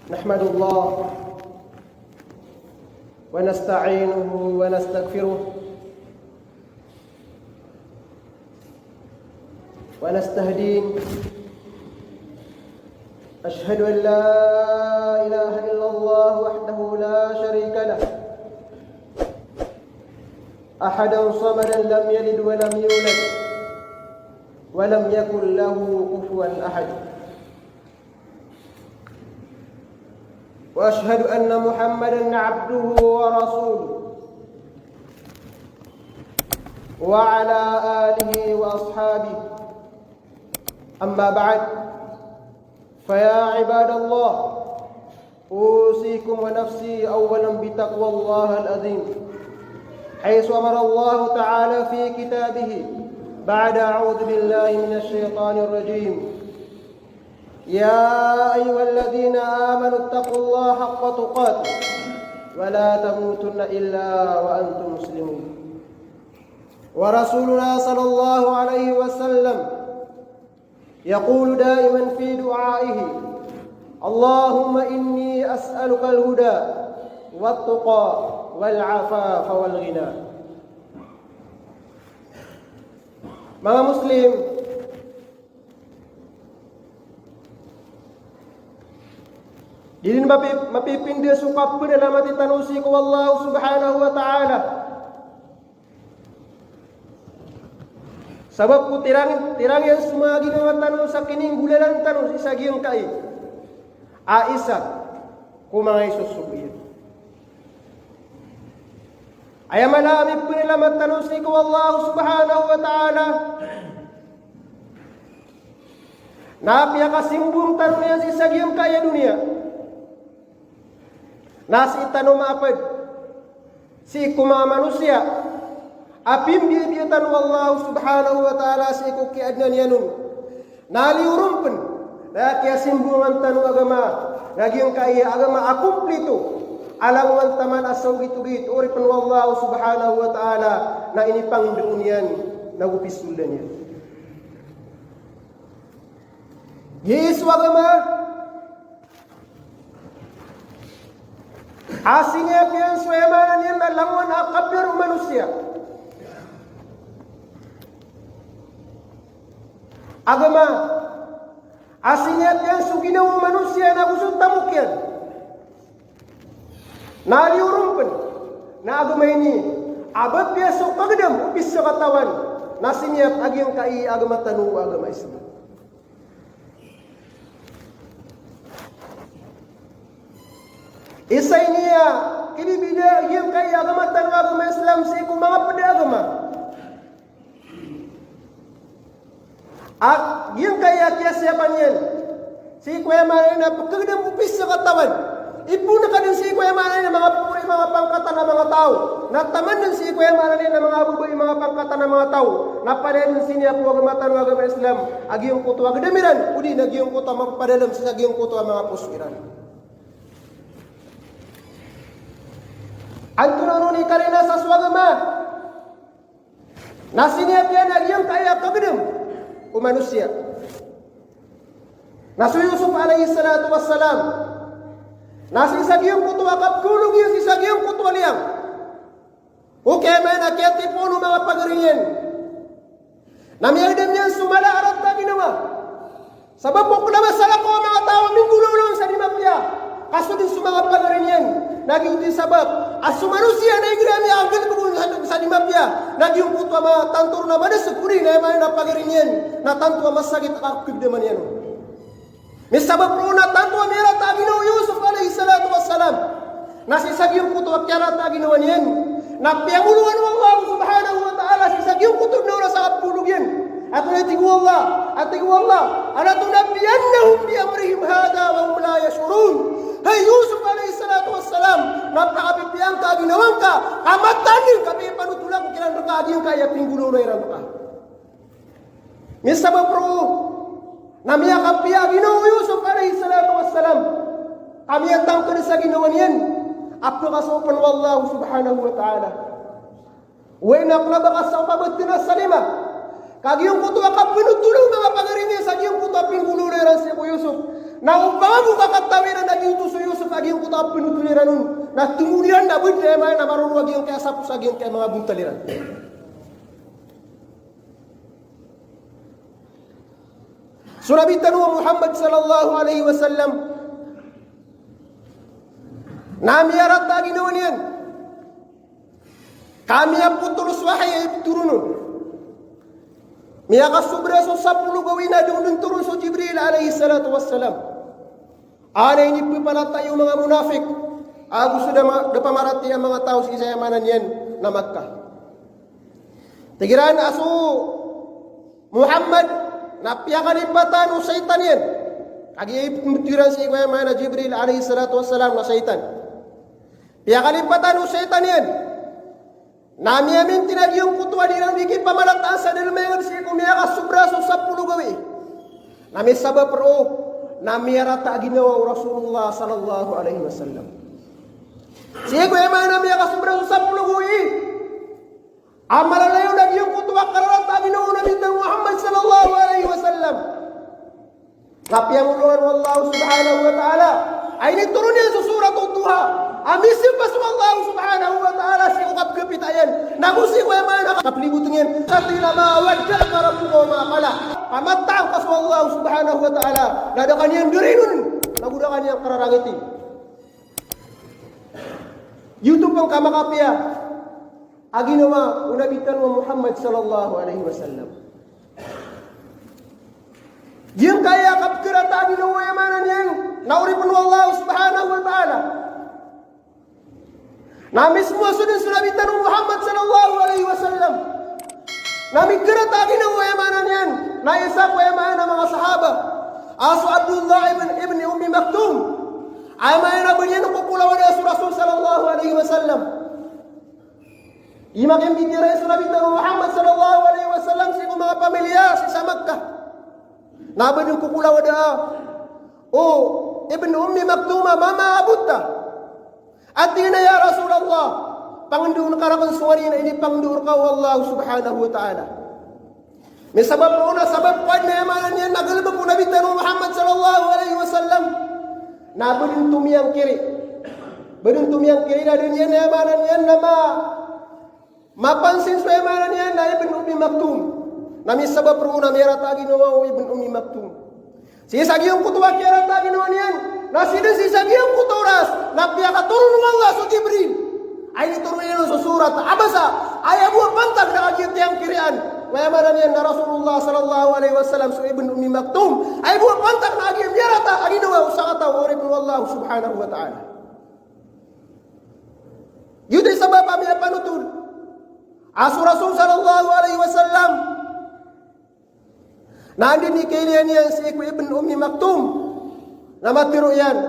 نحمد الله ونستعينه ونستغفره ونستهديه. أشهد أن لا إله إلا الله وحده لا شريك له، أحدا صمدا لم يلد ولم يولد ولم يكن له كفوا أحد. وأشهد أن محمدا عبده ورسوله وعلى آله وأصحابه. أما بعد، فيا عباد الله، أوصيكم ونفسي أولا بتقوى الله العظيم، حيث أمر الله تعالى في كتابه بعد أعوذ بالله من الشيطان الرجيم: يا أيها الذين آمنوا اتقوا الله حق تقاته ولا تموتن إلا وأنتم مسلمون. ورسولنا صلى الله عليه وسلم يقول دائما في دعائه: اللهم إني أسألك الهدى والتقى والعفاف والغنى. Mga Muslim, dili mapipindi sukap po dalam hati tanusi ko Allah subhanahu wa ta'ala. Sabab ko tirang yang semua ginawa tanus sa kining gulalan tanus isa giyang kai. Aisa ko mga isusubiyan. Ay malami po nila magtanusi ko Allah subhanahu wa ta'ala. Napiya kasimbong tanong yan si sagyang kaya dunia. Nasi tanong maapad si kuma manusia. Apim biya tanong Allah subhanahu wa ta'ala si kukiadnan yanun. Naliurumpan na kaya simbungan tanong agama. Nagyang kaya agama akumplito. Alam wal taman asaw gitu-gitu ori pen wallahu subhanahu wa ta'ala na ini pang duunian nagupisulan yan. Yesu agama asingnya pian suemanan yan alamwan akabir manusia. Agama asingnya pian suginaw manusia na gusot tamukyan. Naliurumpan na agama ini abad biasa kagdam upis sa katawan nasinyap agyang kai agama tanu agama Islam. Isa niya kinibida agyang kai agama tanu agama Islam sa ikong mga padagama. At agyang kai akya siyapan yan si kuya na kagdam upis sa katawan. Ipuna ka din si Kuya Manay ng mga puri, mga pangkatan ng mga tao. Nataman din si Kuya Manay ng mga bubuy, mga pangkatan ng mga tao. Napaden din siya po agama tanong agama Islam. Agiyong kuto agdamiran. Udi nagyong kuto magpadalam sa agiyong kuto ang mga pusuiran. Anto na nuni karina sa swagama. Nasiniap yan agiyong kaya kagdam o manusia. Nasu Yusuf alaihi salatu wassalam. Nasi sagyong kuto akap kulong yun si sagyong kuto aliyang. Okay man akyati po ng mga pagarinyan. Namiyagdan niyan sumala arat na ginawa. Sabab po kung namasala ko ang mga tao minggululong sa dimapya. Kaso din sa mga pagarinyan. Naging din sabab. As sumanusiya na igrami ang ganit sa dimapya. Naging kuto ang mga tantor na manasaguri na yung mga pagarinyan. Na tanto ang masagit akakib naman yan. Misabab po na tanto ang merat na ginawa Yusuf alaihi salatu wassalam. Nasisagyong kuto at kyarat na ginawa niyan. Napianguluan ng Allah subhanahu wa ta'ala. Sisagyong kuto na wala sa kapulog yan. At natigu Allah. Ala tunabiyannahum bi amrihim hada wa hum la yashurun. Hay Yusuf alaihi salatu wassalam. Napakapipiyang ka ginawang ka. Kamatanin kami panutulang kilang rakaagiyong kaya pinggulo na iran ka. Misabab po Namiya kapiya ginawa Yusuf alaihi salatu wassalam. Kami ang tangkad sa ginawa niyan. Apno kasupan wallahu subhanahu wa ta'ala. Uwe naklaba ka sa upabot na salima. Kagiyong kuto ka pinutulong mga pagarini sa giyong kuto pinggulo na si Yusuf. Na upamu kakatawiran na giyong tuso mga pinutuliran nun, na tumulian na bud kaya na marunong yung kaya sapos yung kaya mga buntaliran. So Nabi tanong Muhammad sallallahu alaihi wasallam, namiyarat na ginawa niyan. Kami ang putulus wahay ay turunun. Miyakas sobra so 10 gawin na doon turun so Jibril alaihi salatu wassalam. Ana ini pipalata yung mga munafik. Gusto na pamarati ang mga tao sa isayamanan yan na Makkah. Tigiran aso Muhammad napiyakan ipatan o syaitan yan. Kagiyiptiran si Imam Jibril alaihi salatu wassalam na syaitan. Piyakan ipatan o syaitan yan. Nami amin tinagiyong kutuwa nilang bikin pamalataan sa nilmayan si kumiyakas sobra so 10 gawi. Nami sabab ro nami rata ginawa Rasulullah sallallahu alaihi wasallam. Siya ko yung mga namiyakas sobra so 10 gawi. Amalalayo nagiyong kutuwa karata ginawa Nabi Muhammad sallallahu alaihi wasallam. Napiyang ulungan wallahu subhanahu wa ta'ala ay nituro niya sa surat Duha. Amisin pa sa Allah subhanahu wa ta'ala si ukap-gapit ayan. Nagusi ko yung mga nakaplibutin yan. Katina mawagka ka rabbuko makakala. Pamatang pa sa Allah subhanahu wa ta'ala. Nadakan yan dirinun. Nagudakan yan kararangitin. YouTube ang kamakapya. Aginawa unabitan mo Muhammad sallallahu alaihi wasallam. Yang kaya kapkirata aginawa yung mga yan. Nauripun Allah subhanahu wa ta'ala. Nami semua sudah surabitan Muhammad sallallahu alaihi wasallam. Nami kereta ginawa yamanan yan. Naisa ko yamanan mga sahaba. Aso Abdullah ibn Ummi Maktum. Ay may nabunyan ko pula wala Rasul sallallahu alaihi wasallam. Ima kang bidira surabitan Muhammad sallallahu alaihi wasallam sa mga pamilya sa Makkah. Nabunyan ko pula wala. Oh, Ibn Ummi Maktum mama abutta. Atina ya Rasulullah, pangundur karakon suwari na ini pangundur kau Allah subhanahu wa ta'ala. May sabab po na sabab po na yamanan yan, nagalabag po Nabi Tanong Muhammad sallallahu alaihi wasallam. Na badun tumiyang kiri. Badun tumiyang kiri na din yan yamanan yan na mapansin sa yamanan yan na Ibn Ummi Maktum. Na may sabab po na may ratagi nawa Ibn Ummi Maktum. Sisagi yung kutuwa kaya ratagi nawa niyan. Nasirin sisagi yung kuturas. Napiyakaturun ng Allah sa Jibril. Ay niturunin nyo sa surat. Abasa. Ay abuang bantag na kagit yung kirian. Kaya manan yan na Rasulullah sallallahu alaihi wasallam sa Ibn Ummi Maktum. Ay buang bantag na kagit yung rata. Aginawa sa kataw. Oripun Allah subhanahu wa ta'ala. Yun ay sabab kami panutul. Aso Rasul sallallahu alaihi wasallam. Nandin ni kailan yan si Ibn Ummi Maktum. Na matiro yan.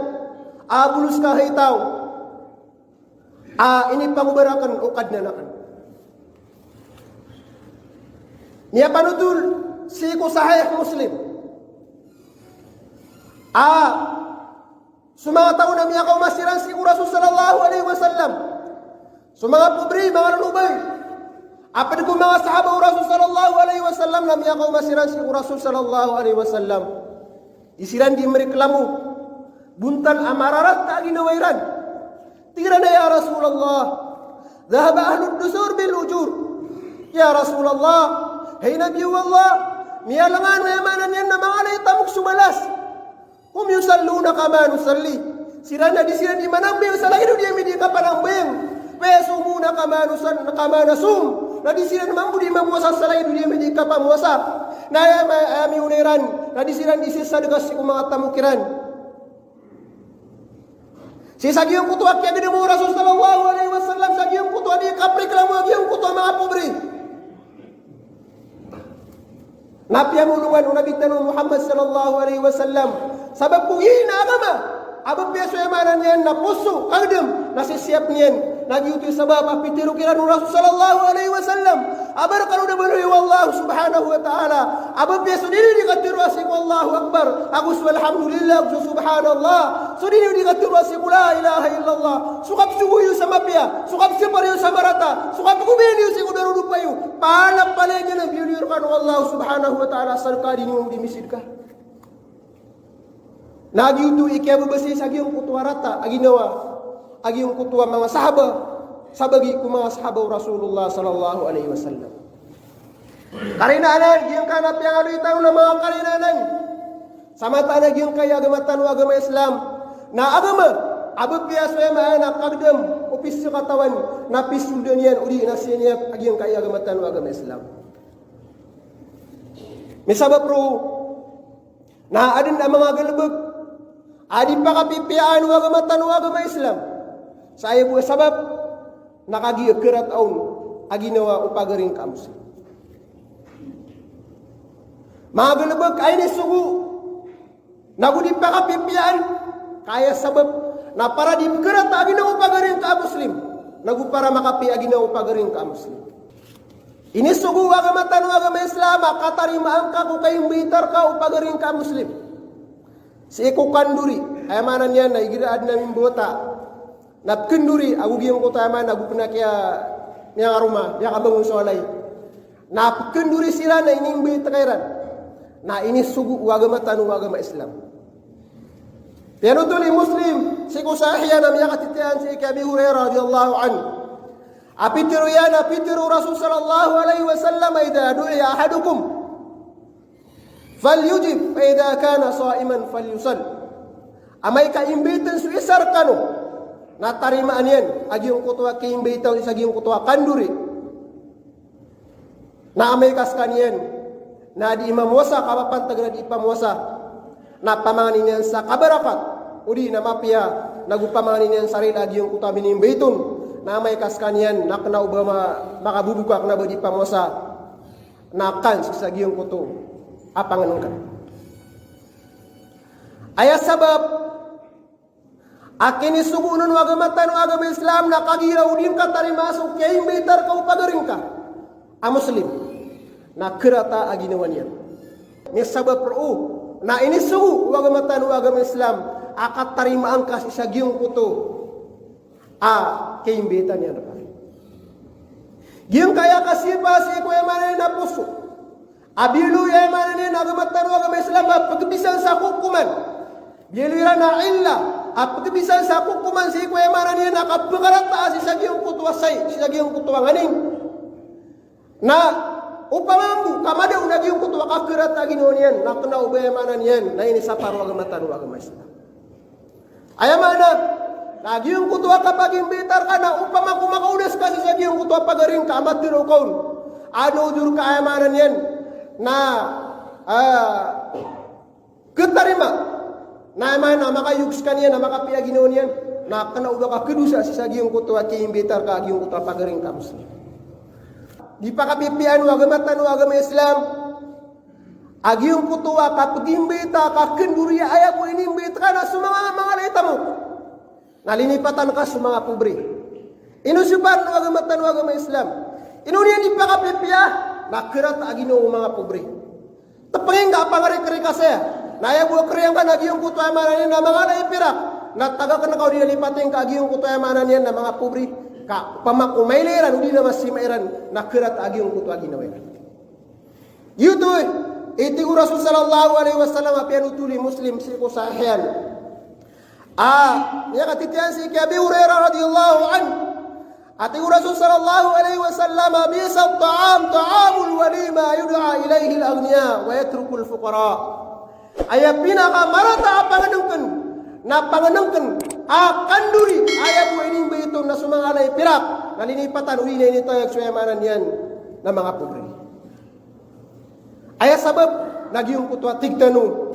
Abulus kahit tao. Ini pangubarakan ukad na nakan. Niya panutul si ko sahih Muslim. Sumanga taon na miya masiran si ko Rasul sallallahu alaihi wasallam. Sumanga pubri, mga nunubay. Apad ko mga sahaba Rasul sallallahu alaihi wasallam na miya masiran si ko Rasul sallallahu alaihi wasallam. Isiran di mereklamu buntan amararat tak ginawairan. Tirana ya Rasulullah. Dhahaba ahlud dusur bil ujur. Ya Rasulullah, hey Nabi Allah, miyalangan mayamanan yan na mga naitamok sumalas. Kung yusalluna kama nusalli. Sirana di sila di manambing sa lahido di amidi ka panambing. Pesumuna kama nasum. Na di sila naman budi mamuasa sa lahido di amidi ka pamuasa. Na ami uniran. Na di sila di sisa degas si mga tamukiran. Si sagiyong kutuwa kaya din mo Rasul sallallahu alaihi wasallam sagiyong kutuwa di kaprik lang mo sagiyong kutuwa mga pobre. Napiya mo luwan Nabi Tanong Muhammad sallallahu alaihi wasallam sabab kung hina agama abang peso yamanan yan na puso kagdem nasisiap niyan nagyuti sabab apitiru kira Rasul sallallahu alaihi wasallam abar kalau na banuhi wallahu subhanahu wa ta'ala abang peso dili dikatiru asik wallahu akbar agus walhamdulillah agus subhanallah so dili dikatiru asik la ilaha illallah sukap subuyo sa mapya sukap sipariyo sa marata sukap kubeniyo si kudarudupayo palang palengya ng biyunir kan wallahu subhanahu wa ta'ala sarkadi niyong dimisid ka. Nagiutu ikia berbesi sagi yung kutua rata aginawa agi yung kutua mga sahaba sabagi ku mga sahaba Rasulullah sallallahu alaihi wasallam. Karinanan giyang kanap yang adu itang na mga karinanan. Samata na giyang kaya agama tanu agama Islam na agama abu pias we mana kagdem opis katawan na pisul dunian udi nasinya agi yang kaya agama tanu agama Islam. Misabab ro na adin na mga galbag adi pakapipiaan agama tanu agama Islam. Saya buat sabab nakagi kerat aun aginawa upagaring ka Muslim. Mga galbag ay ni sugu nagudi pakapipiaan kaya sabab na para di kerat aginawa upagaring ka Muslim. Nagu para makapi aginawa upagaring ka Muslim. Ini sugu agama tanu agama Islam katarima angka ku kayong bitar ka upagaring ka Muslim. Si eko kanduri ayamanan yan na igira ad namin bota na kenduri agu giyong kota ayaman agu puna kaya niya rumah dia kabangun soalay na kenduri sila na ining bitakairan na ini sugu agama tanu agama Islam. Piano tuli Muslim si kusahiya na miya katitian si Abi Hurairah radhiyallahu anhu apitiru yana apitiru Rasul sallallahu alaihi wasallam idza du'iya ahadukum falyujib fa idza kana sha'iman falyusall. Amay ka imbitan su isar kanu na tarimaan yan agi yung kutua ki imbitaw isagi yung kutua kanduri na amay kas kanyan na di imam wasa kapapantag na di pamwasa na pamanin yan sa kabarakat udi na mapia nagupamanin yan sarili agi yung kutua binimbiton na amay kas kanyan na kena uba makabubuka kena ba di pamwasa na kan isagi yung kutu apangan ka. Ayat sabab akini sugunun agama tanu agama Islam na kagira udin ka tari masuk kay bitar ka upagaring ka a Muslim na kerata aginawan yan. Ni sabab ro na ini sugu agama tanu agama Islam akat tarima angkas isa giyong kuto kay bitan yan. Giyong kaya kasipa si ko yamane na puso abilu ya mana ni agama tanu agama Islam pagbisan sa hukuman bielira na illa pagbisan sa hukuman si ko ya mana ni nakapagarat si sagyong kutua say si sagyong kutua nganing na upamambu kamada unagyong kutua kakerat aginonian na kena ubaya mana niyan na ini saparo agama tanu agama Islam ayamana nagyong kutua kapag imbitar ka na upamaku makaudas ka si sagyong kutua pagaring ka amat dinukaun ano jur ka ayamanan yan na ketarima na mana makayugs kaniya na makapiaginoon yan na kanauga ka kedusa si sagiyong kutua kiimbitar ka agiyong kutua pagaring ka Muslim. Di pakapipian agama tanu agama Islam agiyong kutua kapagimbita ka kenduri ayah mo inimbita ka na sumanga mga laita mo nalinipatan ka sumanga pobre. Inusupan agama tanu agama Islam inunian di pakapipia nakerat agino mga pobre. Tapangin nga pangari-kari kasi naya buwa kriyang ka nagyong kutuay manan na mga naipirak na taga ka na kao dinalipating ka agiyong kutuay manan yan na mga pobre ka pamakumayliran hindi na masimairan nakerat agiyong kutuay ginawiran. Yuto iti ko Rasul sallallahu alaihi wasallam apian utuli Muslim si kusahiyan niya katitian si Abi Hurairah radhiyallahu anhu ati Rasul sallallahu alaihi wasallam bisa ta'amul walima yud'a ilaihi al-aghniya wa yatrukul fuqara. Aya pinakamarata panganungken na panganungken kanduri aya bu ining bayton na sumangalay pirak nalinipatan uli na inito yung suyamanan yan na mga pobre. Aya sabab nagyong kutua tigtanu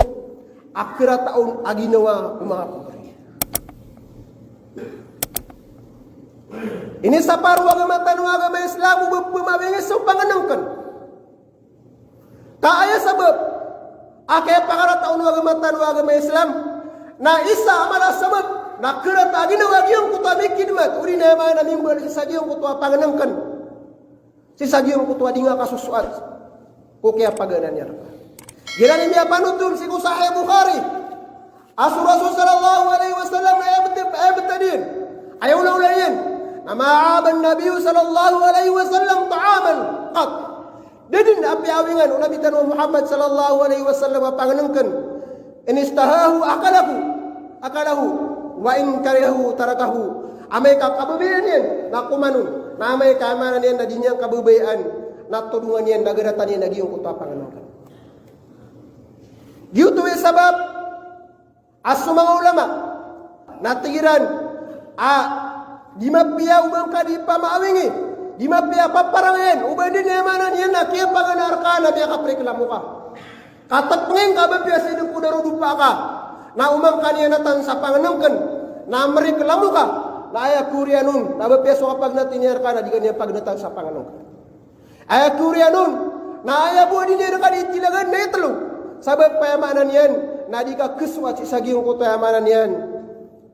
akira taon aginawa ng mga pobre. Ini saparu agama tanu agama Islam bumabingis sa panganangkan. Kaaya sabab akaya pangarat taon agama tanu agama Islam na isa amala sabab na kerat aginawa giyong kutua mikidmat uri na mana mimbal si sagiyong kutua panganangkan. Si sagiyong kutua dinga kasusuat ko kaya paganan niya. Gila ni miya panutum si Sahih Bukhari. Rasul sallallahu alaihi wasallam ay betadin. Ayaw na ulayan. Nama aban Nabi sallallahu alaihi wasallam ta'aman qat. Dadin api awingan Nabi Muhammad sallallahu alaihi wasallam panganangkan in istahahu akalahu wa in karihahu tarakahu. Amay kakababayan yan na kumanon, na amay kaamanan yan na di niyang kababayaan, na tulungan yan, nagaratan yan, nagiyong kuta Panginoon. Dito sabab, as mga ulama, natigiran, di mapia ubang ka di pamaawingi, di mapia paparangin, ubang din yamanan yan na kaya panganar ka, na biya kapreklamo ka. Katagpangin ka ba piya sa idong kudarudupa ka, na umang kaniyanatan sa panganangkan, na mereklamo ka, na ay kurya nun, na bapiaso kapag natinir ka na di kanya pagnatan sa panganong ka. Ay kurya nun, na ay buwan din ka di tilagan na italo. Sabab payamanan yan, na di ka keswat sa giyong ko payamanan yan,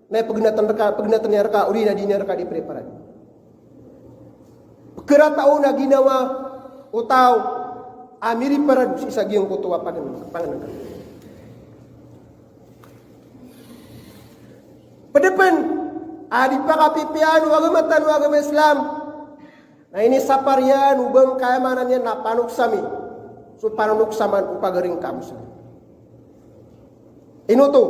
na pagnatanir ka, uli na dinir ka di preparan. Keratao na ginawa, utaw, amiri parad sa giyong ko tuwa panganong ka. Padapan, di pakapipian agama Islam na ini saparian ubang kayamanan yan na panuksami so panuksaman upagaring kamusa inuto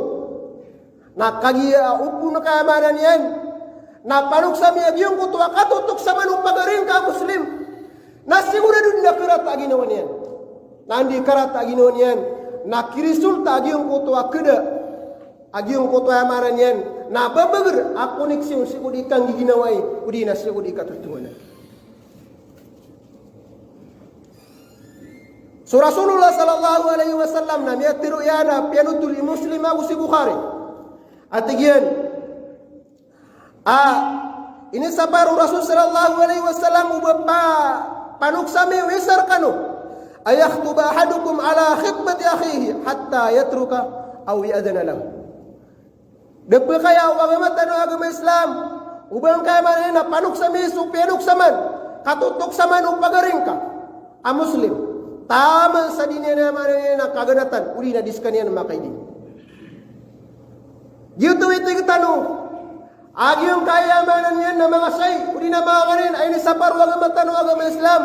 na kagia upo na kayamanan yan na panuksami agyong kutuwa katutok saman upagaring kamuslim na siguro na karata ginawan yan na hindi karata ginawan yan na kirisulta agyong kutuwa kada agyong kutuwa yamanan yan na babagar a koneksyon si kudi kang giginaway kudi na si kudi katutungan. So Rasulullah sallallahu alaihi wasallam na miyatiru yana pianutul muslim ako si Bukhari. At igen, ini sabaru Rasul sallallahu alaihi wasallam ubapa panuksami wisar kanu ayakhtuba ahadukum ala khitbati akhihi hatta yatruka aw ya'dana lahu. Depe kaya wagamatan ng agama Islam, ubang kaya man na panuk sa miso, pinuk saman, katutok saman o pagaring ka, Muslim. Tama sa dinya naman na kaganatan, uli na diskan yan makainin. Dito ito yung tanong, agi yung kayamanan yan na mga say, uli na mga kanin, ay nisapar wagamatan ng agama Islam.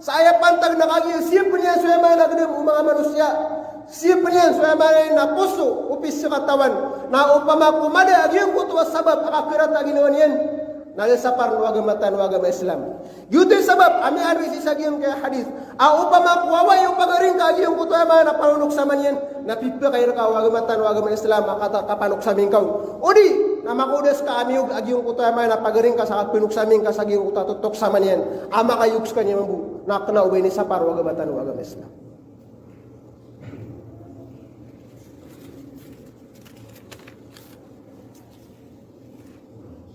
Sa ayapantag na kagi, siyempre niya suya mga nagdam o mga manusya. Siyempre yan, so yaman na puso, upis sa katawan, na upama kumada, agyong kutuwa sabab, akakirat na ginawan yan, na sa parang wagamatan, wagama Islam. Yuto yung sabab, ami arwis isagyong kaya hadith, upama kuwawa yung pagaring ka, agyong kutuwa yaman, na panunok sa man yan, na pipa kayo ka, wagamatan, wagama Islam, kapanok sa aming kaw. O di, na makudas ka, amiyog, agyong kutuwa yaman, na pagaring ka, sa pinok sa aming ka, sa agyong kutuwa, tutok sa man yan, ama kayuks ka niya mambu, na kanaubay ni sa parang wagamatan, wagama Islam.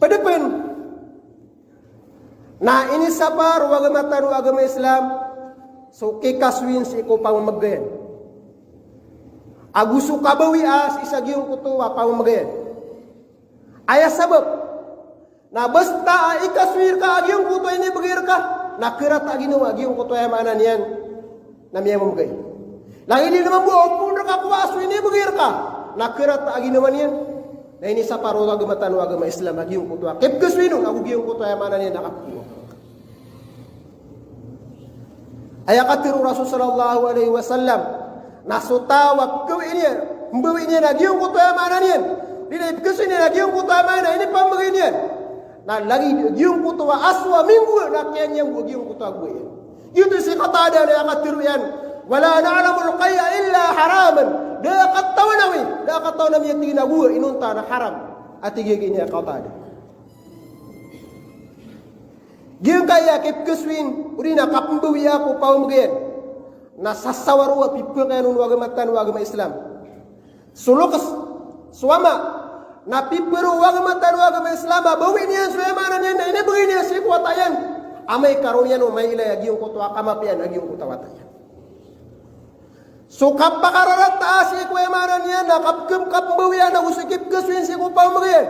Padapan na ini sapar wagamatan agama Islam so kikaswin si ko pamamagayan. Agusu kabawi si isagyong kutuwa pamamagayan. Aya sabab na basta ikaswir ka agyong kutuwa ini bagir ka nakirat agino agyong kutuwa yamanan yan na miyamamagay. Lang hindi naman buo pun ka kuwaso ini bagir ka nakirat agino man yan. Na ini sa paro wagamatan agama Islam agyong kutuwa. Kep kaswino agyong kutuwa yamanan yan nakapuwa. Ayakatiru Rasul sallallahu alaihi wasallam nasutawak ko ini mbawi ini agyong kutuwa yamanan yan. Dili kaswino agyong kutuwa yamanan ini pambagin yan. Na lagi agyong kutuwa aswa minggu na kanyang agyong kutuwa gue. Yuto si katada na yakatiru yan. Wala na'lamul qaya illa haraman. Dakat tahu nawi yang tinggi nabu inun tanah haram ati giginya kau tadi. Giung kaya kep keswin urina kapumbawi aku pau megen na sasawaru pipe kanun wagama Islam. Sulukas suama na piperu wagama Islam bawi niya suama niya ini begini si kuatayan amai karunia no mai ila giung kotwa kamapian giung kotawatayan. So kapakararat taas si kuemanan yan na kapbawian na usikip kaswin si kupamagyan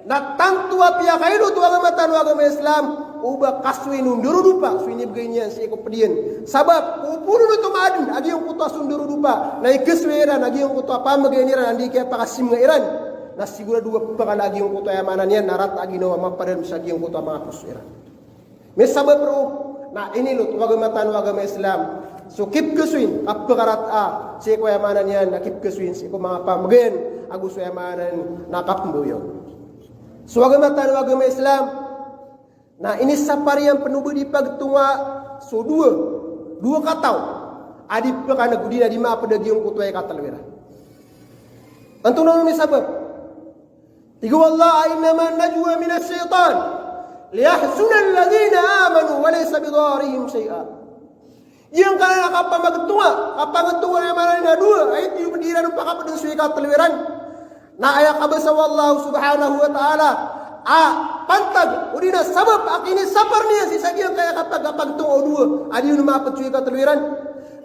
na tangtua piya kayo tu agamatan agama Islam uba kaswin undurudupa swinib ganyan si kupadian sabab pupuno na tumadin agi yung kutua sundurudupa na ikaswiran agi yung kutua pamagyan iran andi kaya pakasim nga iran na siguro dua pakalagi yung kutua yamanan yan narat agi na mapadan sa agi yung kutua mga kaswiran may sabab ro na inilut agamatan agama Islam So keep kesuin kapagarat si ko yamanan yan na keep kesuin si ko mga pamgen agus yamanan na kapmbuyo. So agama Islam na ini sapari yang penuh di pagtunga so dua katau adi pekana gudina di ma pedagi yung kutuay katalwira. Antung nanu ni sabab tiga wallahi innama najwa min asy-syaitan liyahzuna alladhina amanu wa laysa bidarihim syai'a. Yang kana kapamagetunga yang mana na dua ay ti bendira nu pakapadeng suy katalwiran. Na ayak abasa wallahu subhanahu wa ta'ala pantag udina sabab akini sapar niya si sagiang kaya kapag tong dua adi nu mapatsuy katalwiran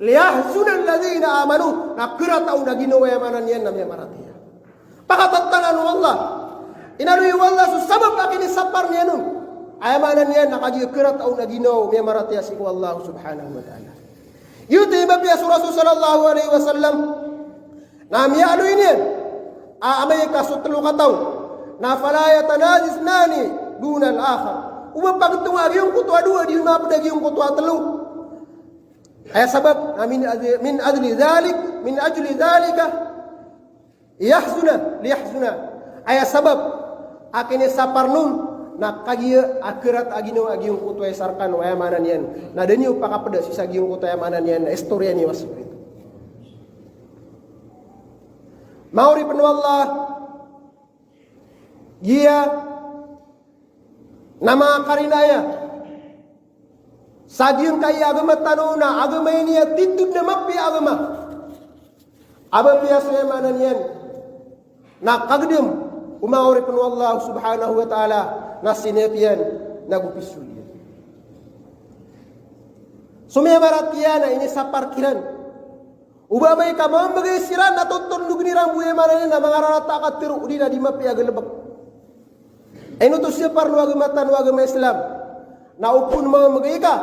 liyahzuna alladhina amanu na kira taun na ginawa yamanan yan namanya maratiya pakatatanan wallah inaluy wallah su sabab akini sapar niya nun ayamanan yan nakaji kira taun na ginawa miya maratiya si wallahu subhanahu wa ta'ala yuti ibabya surah sallallahu alaihi wasallam na miya aluy niyan amay kasutlo kataw na fala yatanajisnani duna al-akhar uba pagtunga yung kutwa dua di mapadagi yung kutwa telu ay sabab min ajli dhalika liyahzuna ay sabab akini saparnun na kagiya akhirat agino agi yung kutwa sarkan waya manan yan na deni upakapada sisa gi yung kutwa manan yan na istorya ni was itu mauri penu Allah dia nama karinaya sagiang kaya agama tanuna agama ini ya titud na mapi agama aba biasa manan yan na kagdem umauri penu Allah subhanahu wa ta'ala na sinepian nagupisul yan sumaya maratiana ini saparkiran ubabay ka mga mag-isiran na tutundog ni Rambuya manan na mga rarata katiru di na di mapi agalabak. Eno to siya parlo agama Islam. Na upun mga mag-ika.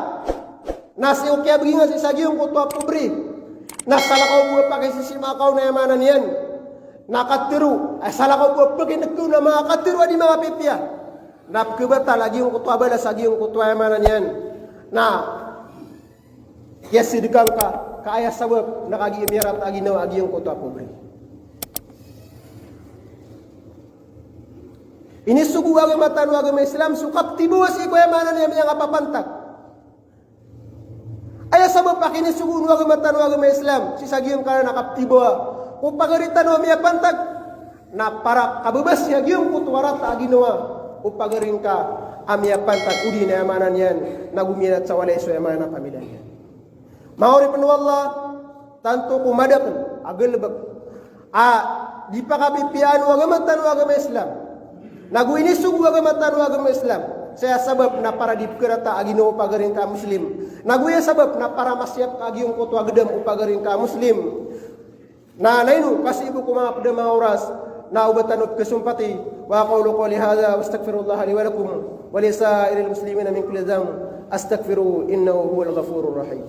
Na si ukya bagi nga si sagyong kutwa pobre. Na salakaw buwa pa kay sisimakaw na yamanan yan. Na katiru. Ay salakaw buwa pa kinagko na mga katiru di mga pipya. Na kibata lagi yung kutwa bala sagyong kutwa yamanan yan. Na yasidikang ka. Kaya sabab nakagi imirat aginaw agi yung kutwa pobre. Ini sugu agama Islam sukap tibuas iko yamanan niya mga papantag. Aya sabab akini sugu agama Islam si sagiang kana nakaptibo kung pagaritan no miya pantag na para kabebas ya giyong kutwarat aginawa upagarin ka amya pantag udi na yamanan yan nagumiat sa walay so yamanan na pamilya yan. Mauri penu Allah tanto kumadakan agalbag di pakapipian agama Islam nagu ini sugu agama Islam saya sabab na para dipkerata agino upagarin ka muslim nagu ya sabab na para masyap agiyong kutwa gedam upagarin ka muslim na lainu kasi ibu kuma pada oras na ubatanut kesumpati wa qawlu qawli hadza wastaghfirullah li wa lakum wa li sa'iril muslimina min kulli dhanb astaghfiru innahu huwal ghafurur rahim.